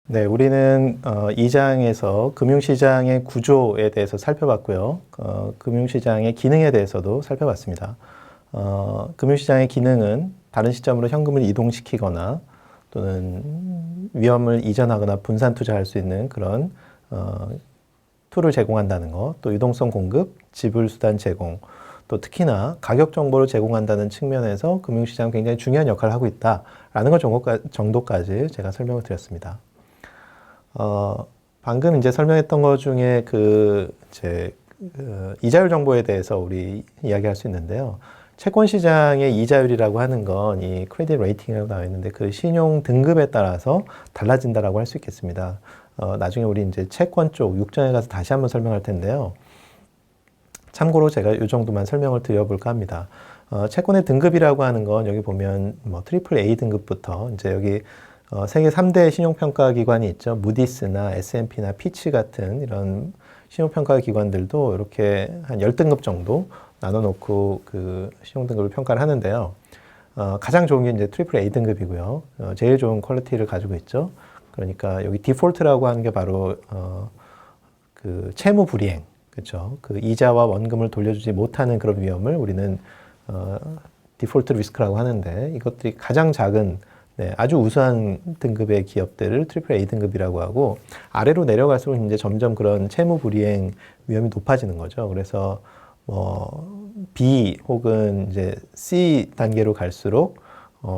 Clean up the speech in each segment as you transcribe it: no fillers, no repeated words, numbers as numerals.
네, 우리는 2장에서 금융시장의 구조에 대해서 살펴봤고요. 금융시장의 기능에 대해서도 살펴봤습니다. 금융시장의 기능은 다른 시점으로 현금을 이동시키거나 또는 위험을 이전하거나 분산 투자할 수 있는 그런 툴을 제공한다는 것, 또 유동성 공급, 지불 수단 제공, 또 특히나 가격 정보를 제공한다는 측면에서 금융시장은 굉장히 중요한 역할을 하고 있다라는 것 정도까지 제가 설명을 드렸습니다. 방금 이제 설명했던 것 중에 이자율 정보에 대해서 우리 이야기할 수 있는데요. 채권 시장의 이자율이라고 하는 건 이 크레딧 레이팅이라고 나와 있는데 그 신용 등급에 따라서 달라진다라고 할 수 있겠습니다. 나중에 우리 이제 채권 쪽 6장에 가서 다시 한번 설명할 텐데요. 참고로 제가 이 정도만 설명을 드려볼까 합니다. 채권의 등급이라고 하는 건 여기 보면 뭐 트리플 A 등급부터 이제 여기 세계 3대 신용평가 기관이 있죠. 무디스나 S&P나 피치 같은 이런 신용평가 기관들도 이렇게 한 10등급 정도 나눠놓고 그 신용등급을 평가를 하는데요. 가장 좋은 게 이제 트리플 A 등급이고요. 제일 좋은 퀄리티를 가지고 있죠. 그러니까 여기 디폴트라고 하는 게 바로 그 채무 불이행, 그렇죠. 그 이자와 원금을 돌려주지 못하는 그런 위험을 우리는 디폴트 리스크라고 하는데 이것들이 가장 작은 아주 우수한 등급의 기업들을 트리플 A 등급이라고 하고 아래로 내려갈수록 이제 점점 그런 채무 불이행 위험이 높아지는 거죠. 그래서 B 혹은 이제 C 단계로 갈수록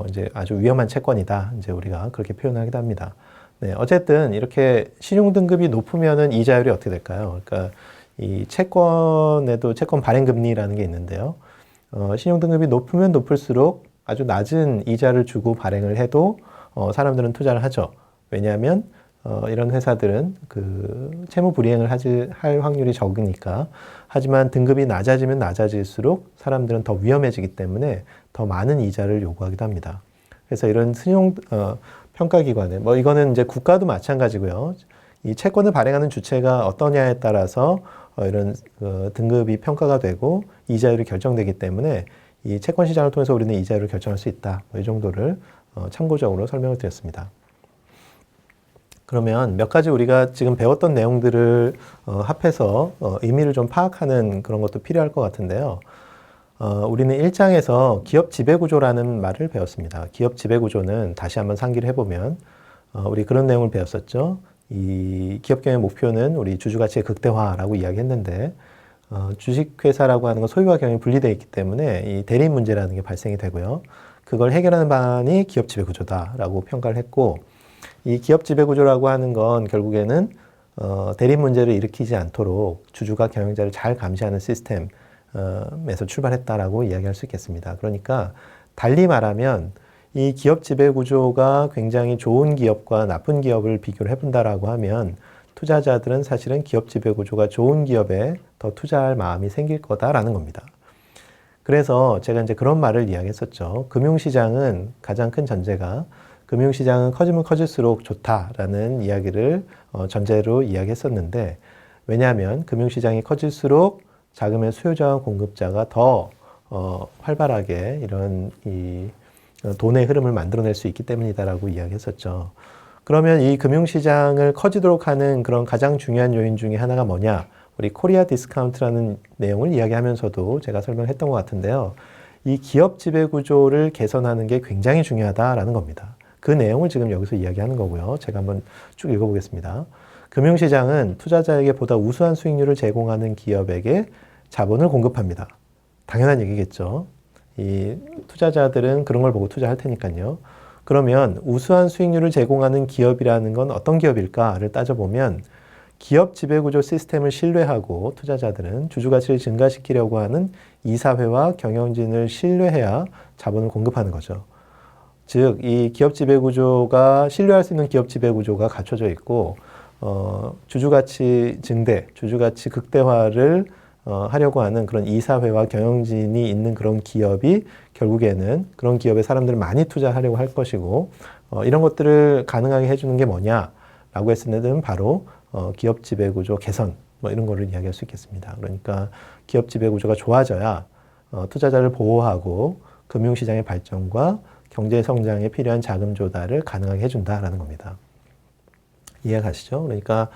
이제 아주 위험한 채권이다. 이제 우리가 그렇게 표현하기도 합니다. 네, 어쨌든 이렇게 신용 등급이 높으면은 이자율이 어떻게 될까요? 그러니까 이 채권에도 채권 발행 금리라는 게 있는데요. 신용 등급이 높으면 높을수록 아주 낮은 이자를 주고 발행을 해도 사람들은 투자를 하죠. 왜냐하면 이런 회사들은 그 채무 불이행을 할 확률이 적으니까. 하지만 등급이 낮아지면 낮아질수록 사람들은 더 위험해지기 때문에 더 많은 이자를 요구하기도 합니다. 그래서 이런 신용 평가기관에 이거는 이제 국가도 마찬가지고요. 이 채권을 발행하는 주체가 어떠냐에 따라서 이런 등급이 평가가 되고 이자율이 결정되기 때문에 이 채권 시장을 통해서 우리는 이자율을 결정할 수 있다. 이 정도를 참고적으로 설명을 드렸습니다. 그러면 몇 가지 우리가 지금 배웠던 내용들을 합해서 의미를 좀 파악하는 그런 것도 필요할 것 같은데요. 우리는 1장에서 기업 지배구조라는 말을 배웠습니다. 기업 지배구조는 다시 한번 상기를 해보면 우리 그런 내용을 배웠었죠. 이 기업 경영 목표는 우리 주주가치의 극대화라고 이야기했는데 주식회사라고 하는 건 소유와 경영이 분리되어 있기 때문에 이 대립 문제라는 게 발생이 되고요. 그걸 해결하는 방안이 기업 지배구조다라고 평가를 했고 이 기업 지배구조라고 하는 건 결국에는 대립 문제를 일으키지 않도록 주주가 경영자를 잘 감시하는 시스템에서 출발했다라고 이야기할 수 있겠습니다. 그러니까 달리 말하면 이 기업 지배구조가 굉장히 좋은 기업과 나쁜 기업을 비교를 해본다라고 하면 투자자들은 사실은 기업 지배구조가 좋은 기업에 더 투자할 마음이 생길 거다라는 겁니다. 그래서 제가 이제 그런 말을 이야기했었죠. 금융시장은 가장 큰 전제가 금융시장은 커지면 커질수록 좋다라는 이야기를 전제로 이야기했었는데 왜냐하면 금융시장이 커질수록 자금의 수요자와 공급자가 더 활발하게 이런 이 돈의 흐름을 만들어낼 수 있기 때문이다라고 이야기했었죠. 그러면 이 금융시장을 커지도록 하는 그런 가장 중요한 요인 중에 하나가 뭐냐? 우리 코리아 디스카운트라는 내용을 이야기하면서도 제가 설명했던 것 같은데요. 이 기업 지배구조를 개선하는 게 굉장히 중요하다라는 겁니다. 그 내용을 지금 여기서 이야기하는 거고요. 제가 한번 쭉 읽어보겠습니다. 금융시장은 투자자에게 보다 우수한 수익률을 제공하는 기업에게 자본을 공급합니다. 당연한 얘기겠죠. 이 투자자들은 그런 걸 보고 투자할 테니까요. 그러면 우수한 수익률을 제공하는 기업이라는 건 어떤 기업일까를 따져보면 기업 지배구조 시스템을 신뢰하고 투자자들은 주주가치를 증가시키려고 하는 이사회와 경영진을 신뢰해야 자본을 공급하는 거죠. 즉, 이 기업 지배구조가 신뢰할 수 있는 기업 지배구조가 갖춰져 있고 주주가치 증대, 주주가치 극대화를 하려고 하는 그런 이사회와 경영진이 있는 그런 기업이 결국에는 그런 기업에 사람들을 많이 투자하려고 할 것이고 이런 것들을 가능하게 해주는 게 뭐냐라고 했을 때는 바로 기업 지배구조 개선 이런 거를 이야기할 수 있겠습니다. 그러니까 기업 지배구조가 좋아져야 투자자를 보호하고 금융시장의 발전과 경제 성장에 필요한 자금 조달을 가능하게 해준다라는 겁니다. 이해가시죠? 그러니까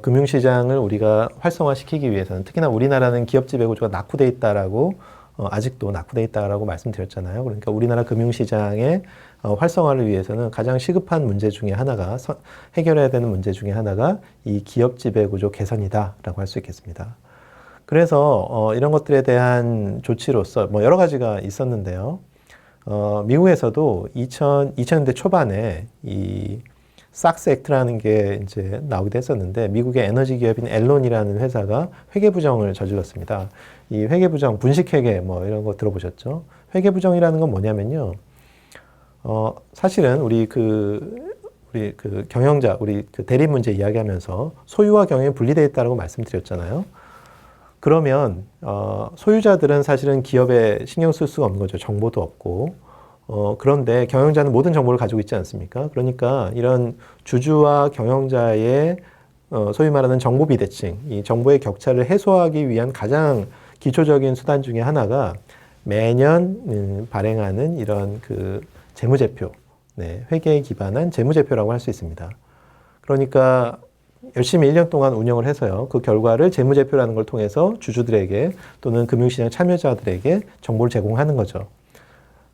금융시장을 우리가 활성화시키기 위해서는 특히나 우리나라는 기업 지배구조가 낙후돼 있다라고 아직도 낙후돼 있다라고 말씀드렸잖아요. 그러니까 우리나라 금융시장의 활성화를 위해서는 가장 시급한 문제 중에 하나가 해결해야 되는 문제 중에 하나가 이 기업 지배구조 개선이다라고 할 수 있겠습니다. 그래서 이런 것들에 대한 조치로서 뭐 여러 가지가 있었는데요. 미국에서도 2000년대 초반에 이 삭스 액트라는 게 이제 나오기도 했었는데 미국의 에너지 기업인 앨론이라는 회사가 회계부정을 저질렀습니다. 이 회계부정, 분식회계 뭐 이런 거 들어보셨죠? 회계부정이라는 건 뭐냐면요. 사실은 우리 그 경영자, 우리 그 대리 문제 이야기하면서 소유와 경영이 분리되어 있다고 말씀드렸잖아요. 그러면 소유자들은 사실은 기업에 신경 쓸 수가 없는 거죠. 정보도 없고. 그런데 경영자는 모든 정보를 가지고 있지 않습니까? 그러니까 이런 주주와 경영자의 소위 말하는 정보 비대칭, 이 정보의 격차를 해소하기 위한 가장 기초적인 수단 중에 하나가 매년 발행하는 이런 그 재무제표, 네, 회계에 기반한 재무제표라고 할 수 있습니다. 그러니까 열심히 1년 동안 운영을 해서요. 그 결과를 재무제표라는 걸 통해서 주주들에게 또는 금융시장 참여자들에게 정보를 제공하는 거죠.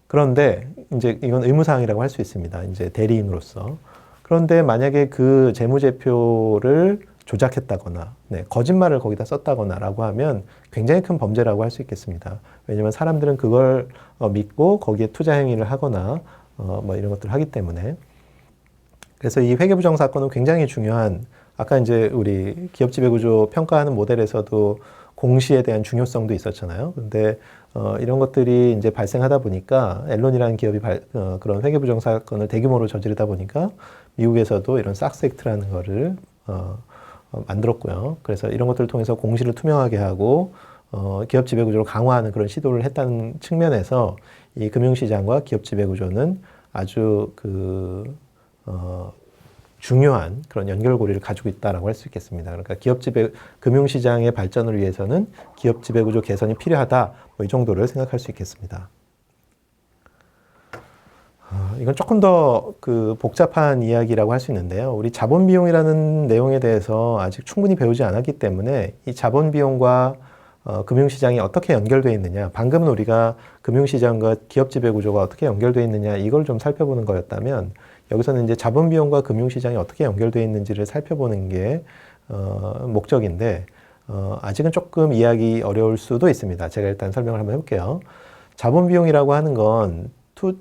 그런데 이제 이건 의무사항이라고 할 수 있습니다. 이제 대리인으로서. 그런데 만약에 그 재무제표를 조작했다거나, 네, 거짓말을 거기다 썼다거나라고 하면 굉장히 큰 범죄라고 할 수 있겠습니다. 왜냐하면 사람들은 그걸 믿고 거기에 투자 행위를 하거나 뭐 이런 것들을 하기 때문에. 그래서 이 회계부정 사건은 굉장히 중요한, 아까 이제 우리 기업 지배구조 평가하는 모델에서도 공시에 대한 중요성도 있었잖아요. 근데 이런 것들이 이제 발생하다 보니까 앨론이라는 기업이 그런 회계부정 사건을 대규모로 저지르다 보니까 미국에서도 이런 삭스 액트라는 거를 만들었고요. 그래서 이런 것들을 통해서 공시를 투명하게 하고 기업 지배구조를 강화하는 그런 시도를 했다는 측면에서 이 금융시장과 기업 지배구조는 아주 중요한 그런 연결고리를 가지고 있다라고 할 수 있겠습니다. 그러니까 금융시장의 발전을 위해서는 기업 지배구조 개선이 필요하다. 뭐 이 정도를 생각할 수 있겠습니다. 이건 조금 더 복잡한 이야기라고 할 수 있는데요. 우리 자본 비용이라는 내용에 대해서 아직 충분히 배우지 않았기 때문에 이 자본 비용과 금융시장이 어떻게 연결되어 있느냐, 방금은 우리가 금융시장과 기업 지배구조가 어떻게 연결되어 있느냐 이걸 좀 살펴보는 거였다면 여기서는 이제 자본 비용과 금융시장이 어떻게 연결되어 있는지를 살펴보는 게 목적인데 아직은 조금 이해하기 어려울 수도 있습니다. 제가 일단 설명을 한번 해볼게요. 자본 비용이라고 하는 건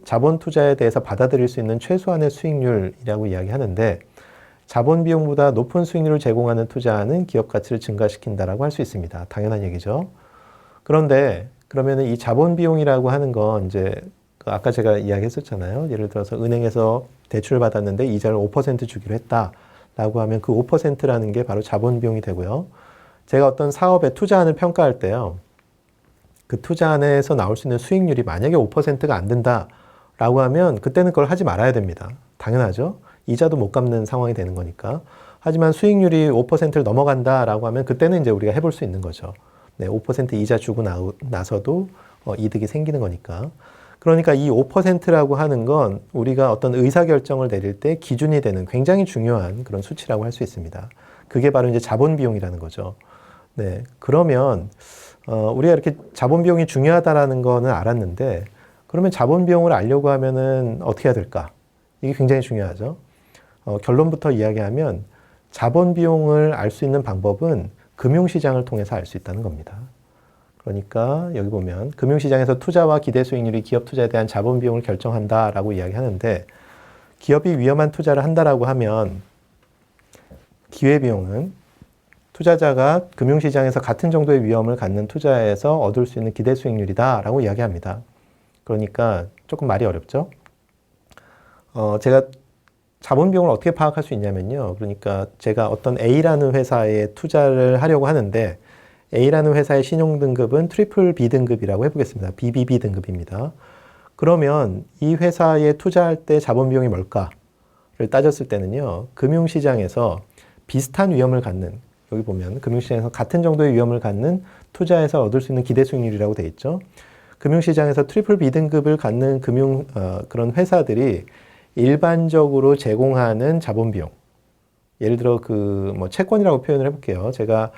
자본 투자에 대해서 받아들일 수 있는 최소한의 수익률이라고 이야기하는데 자본 비용보다 높은 수익률을 제공하는 투자는 기업 가치를 증가시킨다라고 할 수 있습니다. 당연한 얘기죠. 그런데 그러면은 이 자본 비용이라고 하는 건 이제 아까 제가 이야기했었잖아요. 예를 들어서 은행에서 대출을 받았는데 이자를 5% 주기로 했다라고 하면 그 5%라는 게 바로 자본 비용이 되고요. 제가 어떤 사업에 투자안을 평가할 때요. 그 투자안에서 나올 수 있는 수익률이 만약에 5%가 안 된다라고 하면 그때는 그걸 하지 말아야 됩니다. 당연하죠. 이자도 못 갚는 상황이 되는 거니까. 하지만 수익률이 5%를 넘어간다라고 하면 그때는 이제 우리가 해볼 수 있는 거죠. 네, 5% 이자 주고 나서도 이득이 생기는 거니까. 그러니까 이 5%라고 하는 건 우리가 어떤 의사결정을 내릴 때 기준이 되는 굉장히 중요한 그런 수치라고 할 수 있습니다. 그게 바로 이제 자본 비용이라는 거죠. 네, 그러면 우리가 이렇게 자본 비용이 중요하다라는 거는 알았는데 그러면 자본 비용을 알려고 하면은 어떻게 해야 될까? 이게 굉장히 중요하죠. 결론부터 이야기하면 자본 비용을 알 수 있는 방법은 금융시장을 통해서 알 수 있다는 겁니다. 그러니까 여기 보면 금융시장에서 투자와 기대 수익률이 기업 투자에 대한 자본 비용을 결정한다라고 이야기하는데 기업이 위험한 투자를 한다라고 하면 기회비용은 투자자가 금융시장에서 같은 정도의 위험을 갖는 투자에서 얻을 수 있는 기대 수익률이다라고 이야기합니다. 그러니까 조금 말이 어렵죠? 제가 자본 비용을 어떻게 파악할 수 있냐면요. 그러니까 제가 어떤 A라는 회사에 투자를 하려고 하는데 A라는 회사의 신용등급은 트리플 B 등급이라고 해보겠습니다. BBB 등급입니다. 그러면 이 회사에 투자할 때 자본 비용이 뭘까를 따졌을 때는요. 금융시장에서 비슷한 위험을 갖는, 여기 보면 금융시장에서 같은 정도의 위험을 갖는 투자에서 얻을 수 있는 기대 수익률이라고 되어 있죠. 금융시장에서 트리플 B 등급을 갖는 그런 회사들이 일반적으로 제공하는 자본 비용, 예를 들어 그 뭐 채권이라고 표현을 해볼게요. 제가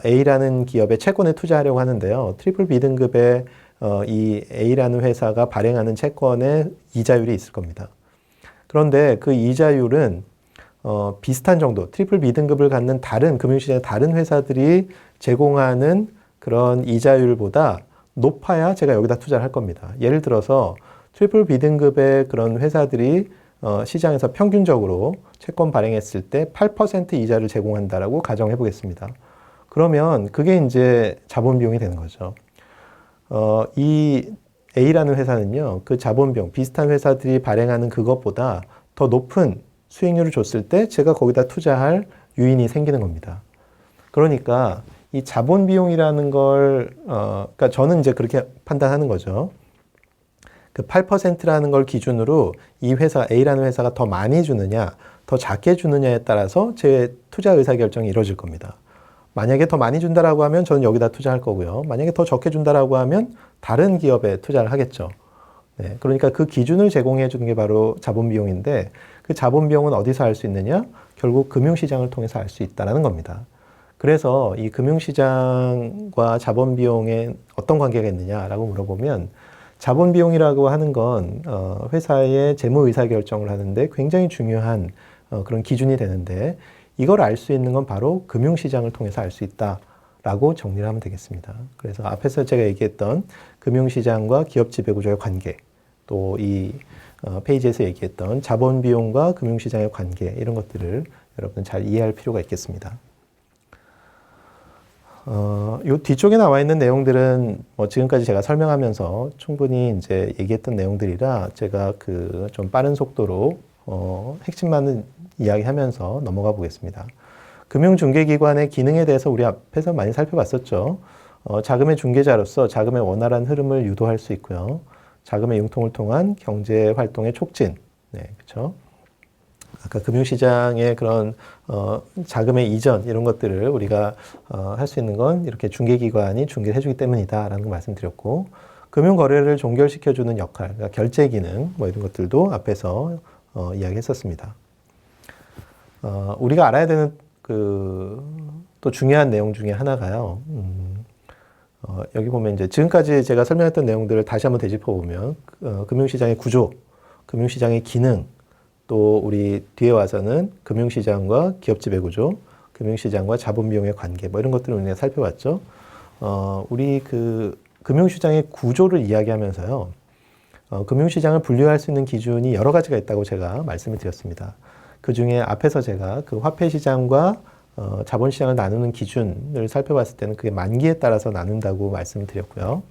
A라는 기업에 채권에 투자하려고 하는데요. 트리플 B등급의 이 A라는 회사가 발행하는 채권에 이자율이 있을 겁니다. 그런데 그 이자율은 비슷한 정도, 트리플 B등급을 갖는 다른 금융시장의 다른 회사들이 제공하는 그런 이자율보다 높아야 제가 여기다 투자를 할 겁니다. 예를 들어서 트리플 B등급의 그런 회사들이 시장에서 평균적으로 채권 발행했을 때 8% 이자를 제공한다라고 가정해 보겠습니다. 그러면 그게 이제 자본 비용이 되는 거죠. 이 A라는 회사는요, 그 자본 비용, 비슷한 회사들이 발행하는 그것보다 더 높은 수익률을 줬을 때 제가 거기다 투자할 유인이 생기는 겁니다. 그러니까 이 자본 비용이라는 걸, 그러니까 저는 이제 그렇게 판단하는 거죠. 그 8%라는 걸 기준으로 이 회사, A라는 회사가 더 많이 주느냐, 더 작게 주느냐에 따라서 제 투자 의사 결정이 이루어질 겁니다. 만약에 더 많이 준다라고 하면 저는 여기다 투자할 거고요. 만약에 더 적게 준다라고 하면 다른 기업에 투자를 하겠죠. 네, 그러니까 그 기준을 제공해 주는 게 바로 자본 비용인데 그 자본 비용은 어디서 알 수 있느냐? 결국 금융시장을 통해서 알 수 있다는 겁니다. 그래서 이 금융시장과 자본 비용에 어떤 관계가 있느냐라고 물어보면 자본 비용이라고 하는 건 회사의 재무 의사 결정을 하는데 굉장히 중요한 그런 기준이 되는데 이걸 알 수 있는 건 바로 금융시장을 통해서 알 수 있다라고 정리를 하면 되겠습니다. 그래서 앞에서 제가 얘기했던 금융시장과 기업 지배구조의 관계, 또 이 페이지에서 얘기했던 자본 비용과 금융시장의 관계 이런 것들을 여러분 잘 이해할 필요가 있겠습니다. 요 뒤쪽에 나와 있는 내용들은 뭐 지금까지 제가 설명하면서 충분히 이제 얘기했던 내용들이라 제가 그 좀 빠른 속도로 핵심만 이야기하면서 넘어가 보겠습니다. 금융중개기관의 기능에 대해서 우리 앞에서 많이 살펴봤었죠. 자금의 중개자로서 자금의 원활한 흐름을 유도할 수 있고요. 자금의 융통을 통한 경제 활동의 촉진, 네, 그렇죠. 아까 금융시장의 그런 자금의 이전 이런 것들을 우리가 할 수 있는 건 이렇게 중개기관이 중개를 해주기 때문이다라는 거 말씀드렸고 금융거래를 종결시켜주는 역할, 그러니까 결제 기능 뭐 이런 것들도 앞에서 이야기했었습니다. 우리가 알아야 되는 또 중요한 내용 중에 하나가요. 여기 보면 이제 지금까지 제가 설명했던 내용들을 다시 한번 되짚어 보면 금융시장의 구조, 금융시장의 기능, 또 우리 뒤에 와서는 금융시장과 기업 지배 구조, 금융시장과 자본 비용의 관계 뭐 이런 것들을 우리가 살펴봤죠. 우리 그 금융시장의 구조를 이야기하면서요. 금융시장을 분류할 수 있는 기준이 여러 가지가 있다고 제가 말씀을 드렸습니다. 그 중에 앞에서 제가 그 화폐시장과 자본시장을 나누는 기준을 살펴봤을 때는 그게 만기에 따라서 나눈다고 말씀을 드렸고요.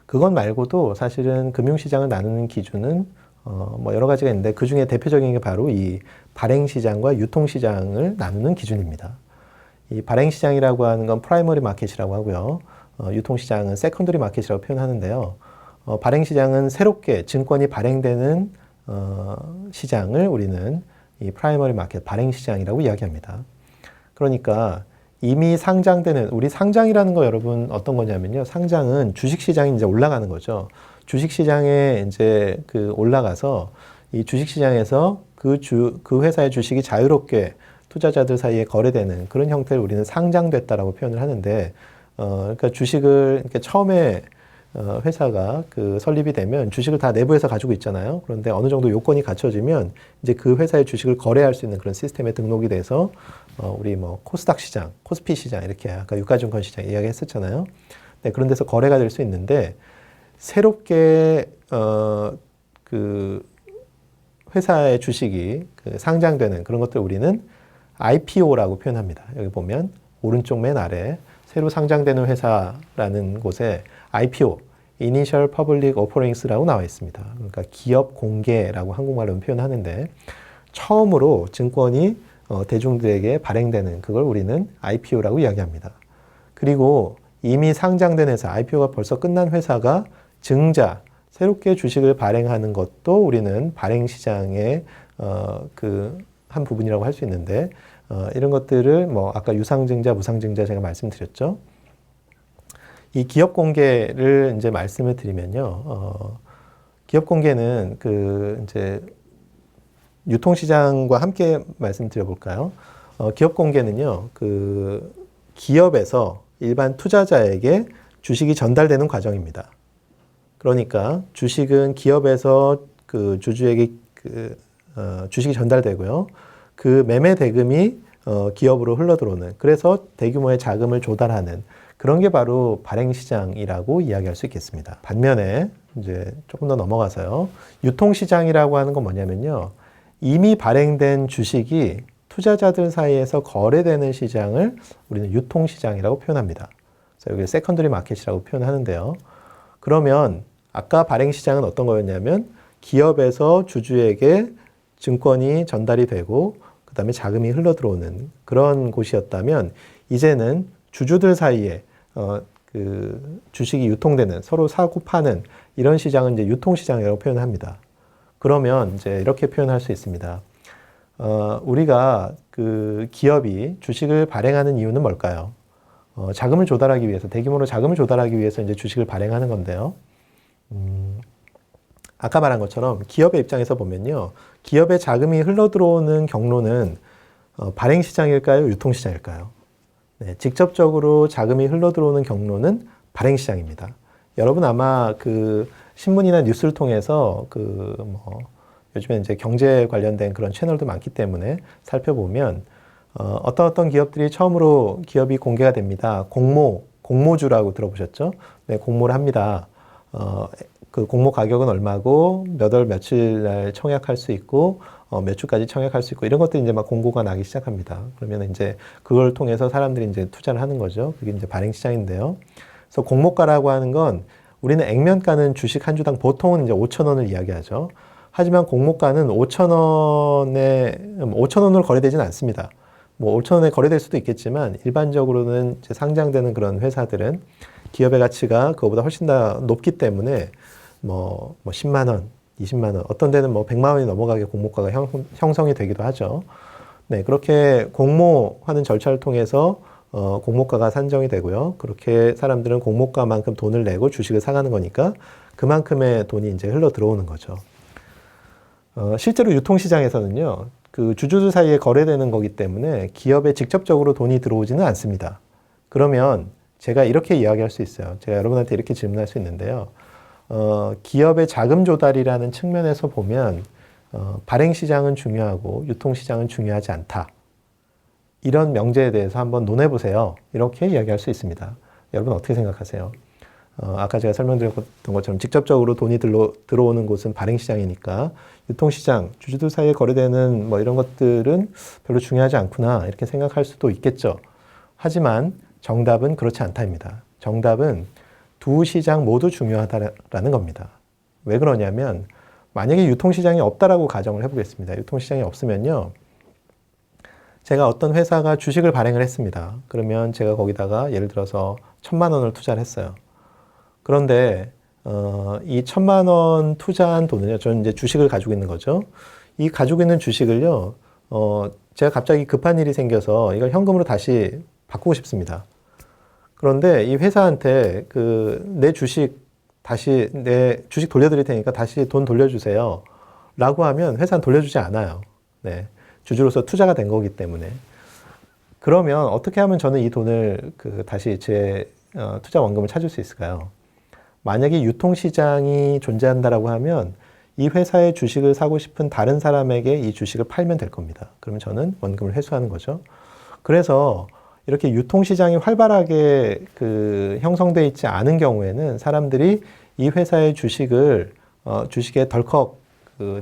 그것 말고도 사실은 금융시장을 나누는 기준은 뭐 여러 가지가 있는데 그 중에 대표적인 게 바로 이 발행시장과 유통시장을 나누는 기준입니다. 이 발행시장이라고 하는 건 프라이머리 마켓이라고 하고요. 유통시장은 세컨더리 마켓이라고 표현하는데요. 발행시장은 새롭게 증권이 발행되는 시장을 우리는 이 프라이머리 마켓, 발행시장이라고 이야기합니다. 그러니까 이미 상장되는, 우리 상장이라는 거 여러분 어떤 거냐면요. 상장은 주식시장이 이제 올라가는 거죠. 주식시장에 이제 그 올라가서 이 주식시장에서 그 회사의 주식이 자유롭게 투자자들 사이에 거래되는 그런 형태를 우리는 상장됐다라고 표현을 하는데, 그러니까 주식을 이렇게 처음에 회사가 그 설립이 되면 주식을 다 내부에서 가지고 있잖아요. 그런데 어느 정도 요건이 갖춰지면 이제 그 회사의 주식을 거래할 수 있는 그런 시스템에 등록이 돼서 우리 뭐 코스닥 시장, 코스피 시장 이렇게 아까 유가증권 시장 이야기했었잖아요. 네, 그런 데서 거래가 될 수 있는데 새롭게 그 회사의 주식이 그 상장되는 그런 것들 우리는 IPO라고 표현합니다. 여기 보면 오른쪽 맨 아래 새로 상장되는 회사라는 곳에 IPO, Initial Public Offerings라고 나와 있습니다. 그러니까 기업 공개라고 한국말로 표현하는데 처음으로 증권이 대중들에게 발행되는 그걸 우리는 IPO라고 이야기합니다. 그리고 이미 상장된 회사, IPO가 벌써 끝난 회사가 증자, 새롭게 주식을 발행하는 것도 우리는 발행시장의 그 한 부분이라고 할 수 있는데 이런 것들을 뭐 아까 유상증자, 무상증자 제가 말씀드렸죠. 이 기업 공개를 이제 말씀을 드리면요. 기업 공개는 그 이제 유통시장과 함께 말씀드려 볼까요? 기업 공개는요, 그 기업에서 일반 투자자에게 주식이 전달되는 과정입니다. 그러니까 주식은 기업에서 그 주주에게 주식이 전달되고요. 그 매매 대금이 기업으로 흘러들어오는, 그래서 대규모의 자금을 조달하는 그런 게 바로 발행시장이라고 이야기할 수 있겠습니다. 반면에 이제 조금 더 넘어가서요. 유통시장이라고 하는 건 뭐냐면요. 이미 발행된 주식이 투자자들 사이에서 거래되는 시장을 우리는 유통시장이라고 표현합니다. 그래서 여기 세컨더리 마켓이라고 표현하는데요. 그러면 아까 발행시장은 어떤 거였냐면 기업에서 주주에게 증권이 전달이 되고 그 다음에 자금이 흘러들어오는 그런 곳이었다면 이제는 주주들 사이에 그 주식이 유통되는, 서로 사고 파는 이런 시장은 이제 유통시장이라고 표현합니다. 그러면 이제 이렇게 표현할 수 있습니다. 우리가 그 기업이 주식을 발행하는 이유는 뭘까요? 자금을 조달하기 위해서, 대규모로 자금을 조달하기 위해서 이제 주식을 발행하는 건데요. 아까 말한 것처럼 기업의 입장에서 보면요. 기업의 자금이 흘러들어오는 경로는 발행시장일까요? 유통시장일까요? 네, 직접적으로 자금이 흘러들어오는 경로는 발행시장입니다. 여러분 아마 그 신문이나 뉴스를 통해서 요즘에 이제 경제 관련된 그런 채널도 많기 때문에 살펴보면 어떤 기업들이 처음으로 기업이 공개가 됩니다. 공모주라고 들어보셨죠? 네, 공모를 합니다. 그 공모 가격은 얼마고 몇 월 며칠 날 청약할 수 있고 몇 주까지 청약할 수 있고 이런 것들이 이제 막 공고가 나기 시작합니다. 그러면 이제 그걸 통해서 사람들이 이제 투자를 하는 거죠. 그게 이제 발행 시장인데요. 그래서 공모가라고 하는 건 우리는 액면가는 주식 한 주당 보통은 이제 5,000원을 이야기하죠. 하지만 공모가는 5,000원으로 거래되지는 않습니다. 뭐 5,000원에 거래될 수도 있겠지만 일반적으로는 이제 상장되는 그런 회사들은 기업의 가치가 그거보다 훨씬 더 높기 때문에 뭐 10만 원, 20만 원, 어떤 데는 뭐 100만 원이 넘어가게 공모가가 형성이 되기도 하죠. 네, 그렇게 공모하는 절차를 통해서 공모가가 산정이 되고요. 그렇게 사람들은 공모가만큼 돈을 내고 주식을 사가는 거니까 그만큼의 돈이 이제 흘러 들어오는 거죠. 실제로 유통시장에서는요, 그 주주들 사이에 거래되는 거기 때문에 기업에 직접적으로 돈이 들어오지는 않습니다. 그러면 제가 이렇게 이야기할 수 있어요. 제가 여러분한테 이렇게 질문할 수 있는데요. 기업의 자금 조달이라는 측면에서 보면 발행시장은 중요하고 유통시장은 중요하지 않다. 이런 명제에 대해서 한번 논해보세요. 이렇게 이야기할 수 있습니다. 여러분 어떻게 생각하세요? 아까 제가 설명드렸던 것처럼 직접적으로 돈이 들어오는 곳은 발행시장이니까 유통시장, 주주들 사이에 거래되는 뭐 이런 것들은 별로 중요하지 않구나 이렇게 생각할 수도 있겠죠. 하지만 정답은 그렇지 않다입니다. 정답은 두 시장 모두 중요하다라는 겁니다. 왜 그러냐면 만약에 유통시장이 없다라고 가정을 해보겠습니다. 유통시장이 없으면요. 제가 어떤 회사가 주식을 발행을 했습니다. 그러면 제가 거기다가 예를 들어서 1,000만 원을 투자를 했어요. 그런데 이 1,000만 원 투자한 돈은요. 저는 이제 주식을 가지고 있는 거죠. 이 가지고 있는 주식을요. 제가 갑자기 급한 일이 생겨서 이걸 현금으로 다시 바꾸고 싶습니다. 그런데 이 회사한테 내 주식 돌려드릴 테니까 다시 돈 돌려주세요. 라고 하면 회사는 돌려주지 않아요. 네. 주주로서 투자가 된 거기 때문에. 그러면 어떻게 하면 저는 이 돈을 다시 제 투자 원금을 찾을 수 있을까요? 만약에 유통시장이 존재한다라고 하면 이 회사의 주식을 사고 싶은 다른 사람에게 이 주식을 팔면 될 겁니다. 그러면 저는 원금을 회수하는 거죠. 그래서 이렇게 유통시장이 활발하게 형성되어 있지 않은 경우에는 사람들이 이 회사의 주식에 덜컥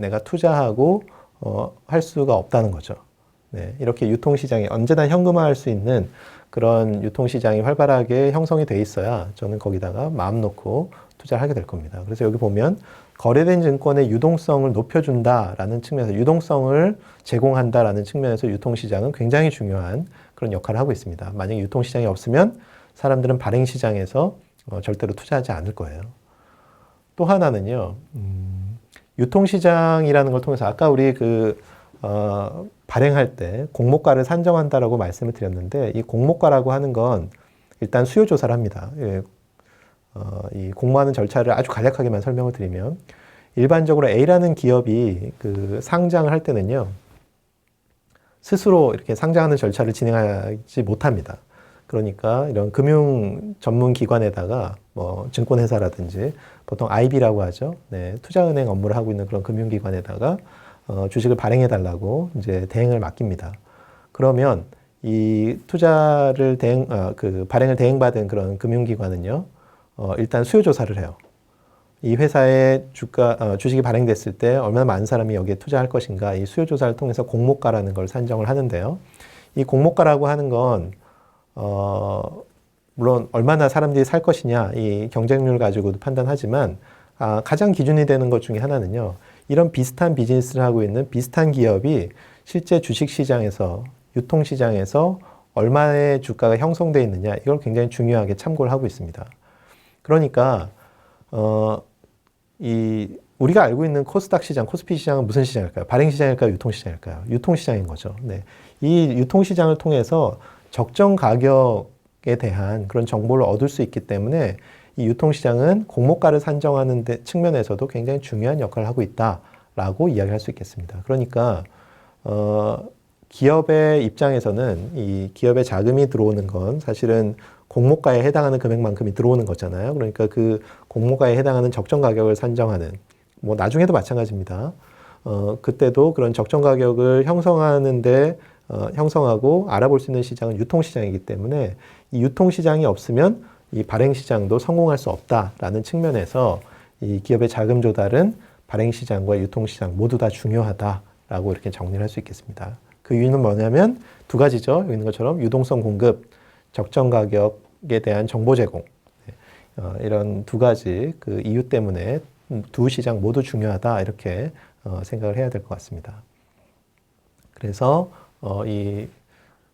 내가 투자하고 할 수가 없다는 거죠. 네, 이렇게 유통시장이 언제나 현금화할 수 있는 그런 유통시장이 활발하게 형성이 돼 있어야 저는 거기다가 마음 놓고 투자를 하게 될 겁니다. 그래서 여기 보면 거래된 증권의 유동성을 높여준다라는 측면에서 유동성을 제공한다라는 측면에서 유통시장은 굉장히 중요한 그런 역할을 하고 있습니다. 만약에 유통시장이 없으면 사람들은 발행시장에서 절대로 투자하지 않을 거예요. 또 하나는요, 유통시장이라는 걸 통해서 아까 우리 발행할 때 공모가를 산정한다라고 말씀을 드렸는데 이 공모가라고 하는 건 일단 수요 조사를 합니다. 이 공모하는 절차를 아주 간략하게만 설명을 드리면 일반적으로 A라는 기업이 그 상장을 할 때는요, 스스로 이렇게 상장하는 절차를 진행하지 못합니다. 그러니까 이런 금융 전문 기관에다가 뭐 증권회사라든지 보통 IB라고 하죠. 네, 투자은행 업무를 하고 있는 그런 금융기관에다가 주식을 발행해 달라고 이제 대행을 맡깁니다. 그러면 이 투자를 발행을 대행받은 그런 금융기관은요, 일단 수요 조사를 해요. 이 회사의 주식이 발행됐을 때 얼마나 많은 사람이 여기에 투자할 것인가, 이 수요 조사를 통해서 공모가라는 걸 산정을 하는데요. 이 공모가라고 하는 건 물론 얼마나 사람들이 살 것이냐, 이 경쟁률 가지고도 판단하지만 가장 기준이 되는 것 중에 하나는요, 이런 비슷한 비즈니스를 하고 있는 비슷한 기업이 실제 주식시장에서, 유통시장에서 얼마의 주가가 형성되어 있느냐, 이걸 굉장히 중요하게 참고를 하고 있습니다. 그러니까 우리가 알고 있는 코스닥 시장, 코스피 시장은 무슨 시장일까요? 발행 시장일까요? 유통 시장일까요? 유통 시장인 거죠. 네. 이 유통 시장을 통해서 적정 가격에 대한 그런 정보를 얻을 수 있기 때문에 이 유통 시장은 공모가를 산정하는 측면에서도 굉장히 중요한 역할을 하고 있다라고 이야기할 수 있겠습니다. 그러니까 기업의 입장에서는 이 기업의 자금이 들어오는 건 사실은 공모가에 해당하는 금액만큼이 들어오는 거잖아요. 그러니까 그 공모가에 해당하는 적정 가격을 산정하는, 뭐 나중에도 마찬가지입니다. 그때도 그런 적정 가격을 형성하고 알아볼 수 있는 시장은 유통시장이기 때문에 이 유통시장이 없으면 이 발행시장도 성공할 수 없다라는 측면에서 이 기업의 자금 조달은 발행시장과 유통시장 모두 다 중요하다라고 이렇게 정리를 할 수 있겠습니다. 그 이유는 뭐냐면 두 가지죠. 여기 있는 것처럼 유동성 공급, 적정 가격에 대한 정보 제공, 이런 두 가지 그 이유 때문에 두 시장 모두 중요하다 이렇게 생각을 해야 될 것 같습니다. 그래서 이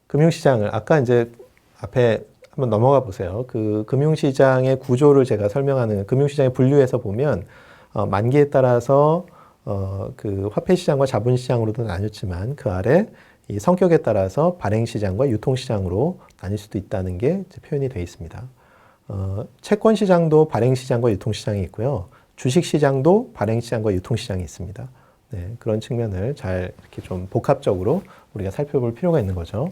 금융시장을 아까 이제 앞에 한번 넘어가 보세요. 그 금융시장의 구조를 제가 설명하는, 금융시장의 분류에서 보면 만기에 따라서 그 화폐시장과 자본시장으로도 나뉘었지만 그 아래 이 성격에 따라서 발행시장과 유통시장으로 나뉠 수도 있다는 게 이제 표현이 되어 있습니다. 채권시장도 발행시장과 유통시장이 있고요. 주식시장도 발행시장과 유통시장이 있습니다. 네, 그런 측면을 잘 이렇게 좀 복합적으로 우리가 살펴볼 필요가 있는 거죠.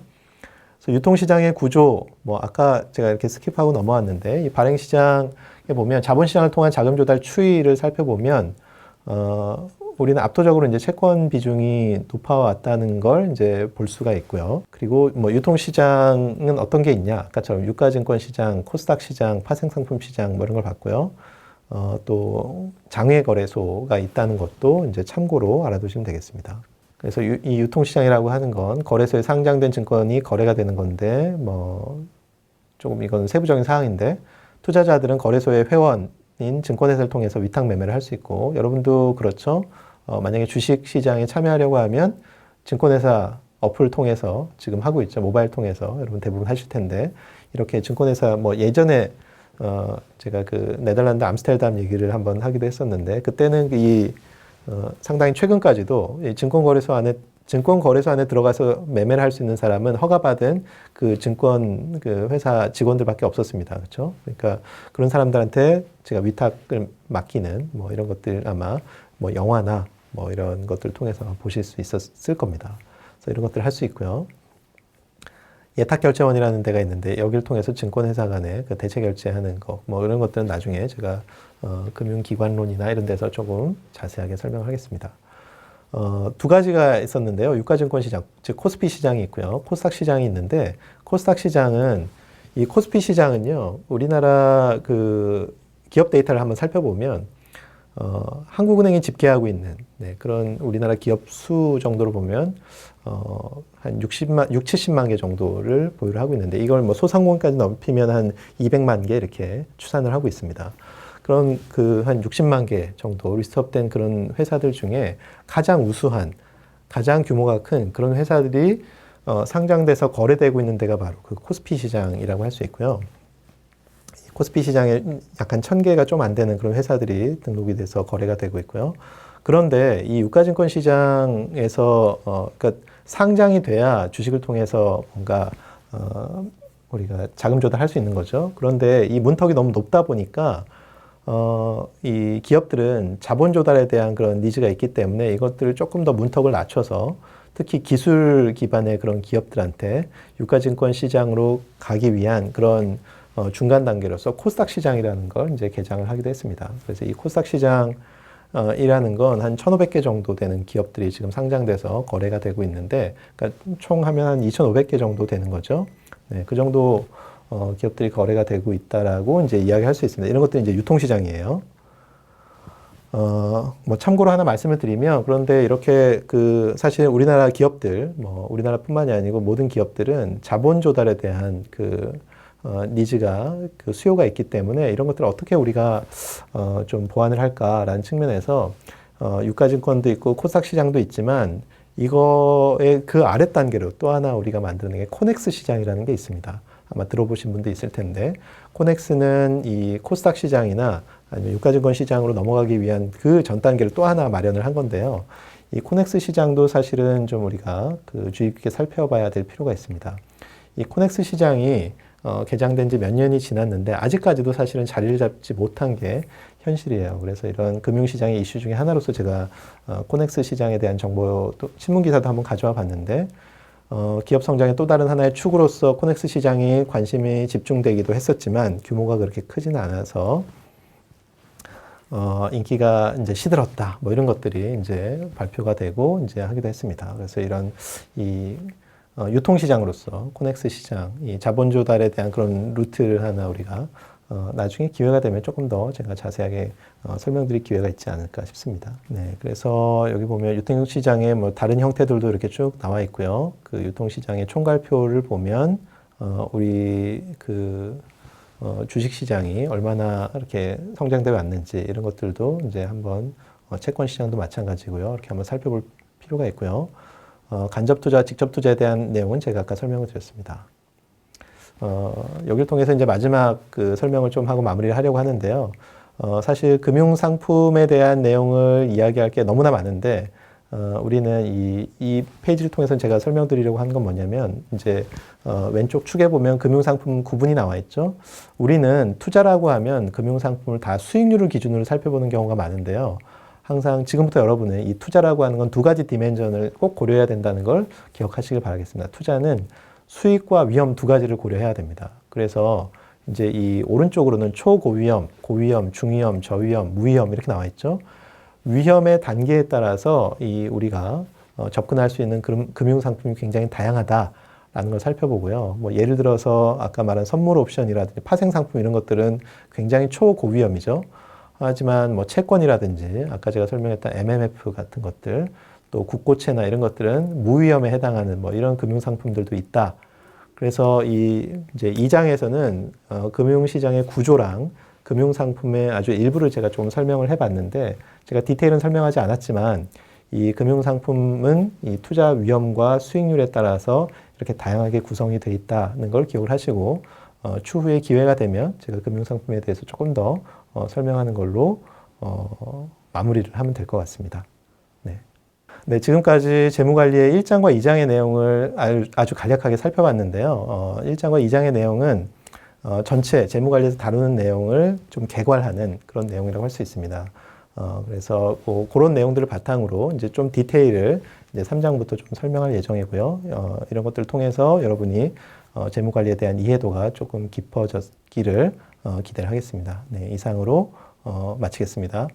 그래서 유통시장의 구조, 뭐 아까 제가 이렇게 스킵하고 넘어왔는데 이 발행시장에 보면 자본시장을 통한 자금 조달 추이를 살펴보면 우리는 압도적으로 이제 채권 비중이 높아왔다는 걸 이제 볼 수가 있고요. 그리고 뭐 유통시장은 어떤 게 있냐? 아까처럼 유가증권 시장, 코스닥 시장, 파생상품 시장 뭐 이런 걸 봤고요. 또 장외거래소가 있다는 것도 이제 참고로 알아두시면 되겠습니다. 그래서 이 유통시장이라고 하는 건 거래소에 상장된 증권이 거래가 되는 건데 뭐 조금 이건 세부적인 사항인데 투자자들은 거래소의 회원인 증권회사를 통해서 위탁 매매를 할 수 있고 여러분도 그렇죠. 만약에 주식시장에 참여하려고 하면 증권회사 어플을 통해서 지금 하고 있죠. 모바일 통해서 여러분 대부분 하실 텐데 이렇게 증권회사 뭐 예전에 제가 그 네덜란드 암스테르담 얘기를 한번 하기도 했었는데 그때는 상당히 최근까지도 이 증권거래소 안에 들어가서 매매를 할 수 있는 사람은 허가받은 그 증권 그 회사 직원들밖에 없었습니다. 그렇죠? 그러니까 그런 사람들한테 제가 위탁을 맡기는 뭐 이런 것들 아마 뭐 영화나 뭐 이런 것들을 통해서 보실 수 있었을 겁니다. 그래서 이런 것들을 할 수 있고요. 예탁결제원이라는 데가 있는데 여기를 통해서 증권회사 간에 그 대체 결제하는 거 뭐 이런 것들은 나중에 제가 금융기관론이나 이런 데서 조금 자세하게 설명하겠습니다. 두 가지가 있었는데요. 유가증권 시장, 즉 코스피 시장이 있고요. 코스닥 시장이 있는데 코스닥 시장은 이 코스피 시장은요. 우리나라 그 기업 데이터를 한번 살펴보면 한국은행이 집계하고 있는 그런 우리나라 기업 수 정도로 보면 한 70만 개 정도를 보유를 하고 있는데 이걸 뭐 소상공인까지 넓히면 한 200만 개 이렇게 추산을 하고 있습니다. 그런 그 한 60만 개 정도 리스트업된 그런 회사들 중에 가장 우수한, 가장 규모가 큰 그런 회사들이 상장돼서 거래되고 있는 데가 바로 그 코스피 시장이라고 할 수 있고요. 코스피 시장에 약간 1000개가 좀 안 되는 그런 회사들이 등록이 돼서 거래가 되고 있고요. 그런데 이 유가증권 시장에서 그러니까 상장이 돼야 주식을 통해서 뭔가 우리가 자금 조달할 수 있는 거죠. 그런데 이 문턱이 너무 높다 보니까 이 기업들은 자본 조달에 대한 그런 니즈가 있기 때문에 이것들을 조금 더 문턱을 낮춰서 특히 기술 기반의 그런 기업들한테 유가증권 시장으로 가기 위한 그런 중간 단계로서 코스닥 시장이라는 걸 이제 개장을 하기도 했습니다. 그래서 이 코스닥 시장 이라는 건 한 1,500개 정도 되는 기업들이 지금 상장돼서 거래가 되고 있는데, 그러니까 총 하면 한 2,500개 정도 되는 거죠. 네, 그 정도 기업들이 거래가 되고 있다라고 이제 이야기할 수 있습니다. 이런 것들이 이제 유통시장이에요. 뭐 참고로 하나 말씀을 드리면, 그런데 이렇게 사실 우리나라 기업들, 뭐 우리나라뿐만이 아니고 모든 기업들은 자본 조달에 대한 니즈가 수요가 있기 때문에 이런 것들을 어떻게 우리가 좀 보완을 할까라는 측면에서 유가증권도 있고 코스닥 시장도 있지만 이거의 그 아래 단계로 또 하나 우리가 만드는 게 코넥스 시장이라는 게 있습니다. 아마 들어보신 분도 있을 텐데, 코넥스는 이 코스닥 시장이나 아니면 유가증권 시장으로 넘어가기 위한 그 전 단계를 또 하나 마련을 한 건데요. 이 코넥스 시장도 사실은 좀 우리가 주의 깊게 살펴봐야 될 필요가 있습니다. 이 코넥스 시장이 개장된 지 몇 년이 지났는데 아직까지도 사실은 자리를 잡지 못한 게 현실이에요. 그래서 이런 금융시장의 이슈 중에 하나로서 제가 코넥스 시장에 대한 정보, 또 신문기사도 한번 가져와 봤는데, 기업 성장의 또 다른 하나의 축으로서 코넥스 시장이 관심이 집중되기도 했었지만 규모가 그렇게 크지는 않아서 인기가 이제 시들었다. 뭐 이런 것들이 이제 발표가 되고 이제 하기도 했습니다. 그래서 이런 유통시장으로서 코넥스 시장, 이 자본 조달에 대한 그런 루트를 하나 우리가 나중에 기회가 되면 조금 더 제가 자세하게 설명드릴 기회가 있지 않을까 싶습니다. 네, 그래서 여기 보면 유통시장의 뭐 다른 형태들도 이렇게 쭉 나와 있고요. 그 유통시장의 총괄표를 보면 우리 주식시장이 얼마나 이렇게 성장되어 왔는지 이런 것들도 이제 한번 채권 시장도 마찬가지고요. 이렇게 한번 살펴볼 필요가 있고요. 간접 투자, 직접 투자에 대한 내용은 제가 아까 설명을 드렸습니다. 여기를 통해서 이제 마지막 설명을 좀 하고 마무리를 하려고 하는데요. 사실 금융상품에 대한 내용을 이야기할 게 너무나 많은데, 우리는 이 페이지를 통해서 제가 설명드리려고 한 건 뭐냐면, 이제, 왼쪽 축에 보면 금융상품 구분이 나와 있죠. 우리는 투자라고 하면 금융상품을 다 수익률을 기준으로 살펴보는 경우가 많은데요. 항상 지금부터 여러분은 이 투자라고 하는 건 두 가지 디멘전을 꼭 고려해야 된다는 걸 기억하시길 바라겠습니다. 투자는 수익과 위험 두 가지를 고려해야 됩니다. 그래서 이제 이 오른쪽으로는 초고위험, 고위험, 중위험, 저위험, 무위험 이렇게 나와 있죠. 위험의 단계에 따라서 우리가 접근할 수 있는 금융상품이 굉장히 다양하다라는 걸 살펴보고요. 뭐 예를 들어서 아까 말한 선물 옵션이라든지 파생상품 이런 것들은 굉장히 초고위험이죠. 하지만 뭐 채권이라든지 아까 제가 설명했던 MMF 같은 것들, 또 국고채나 이런 것들은 무위험에 해당하는 뭐 이런 금융상품들도 있다. 그래서 이제 2장에서는 금융시장의 구조랑 금융상품의 아주 일부를 제가 좀 설명을 해봤는데, 제가 디테일은 설명하지 않았지만 이 금융상품은 이 투자 위험과 수익률에 따라서 이렇게 다양하게 구성이 되어 있다는 걸 기억을 하시고, 추후에 기회가 되면 제가 금융상품에 대해서 조금 더 설명하는 걸로 마무리를 하면 될 것 같습니다. 네, 지금까지 재무관리의 1장과 2장의 내용을 아주 간략하게 살펴봤는데요. 1장과 2장의 내용은 전체 재무관리에서 다루는 내용을 좀 개괄하는 그런 내용이라고 할 수 있습니다. 그래서 그런 내용들을 바탕으로 이제 좀 디테일을 이제 3장부터 좀 설명할 예정이고요. 이런 것들을 통해서 여러분이 재무관리에 대한 이해도가 조금 깊어졌기를 기대를 하겠습니다. 네, 이상으로 마치겠습니다.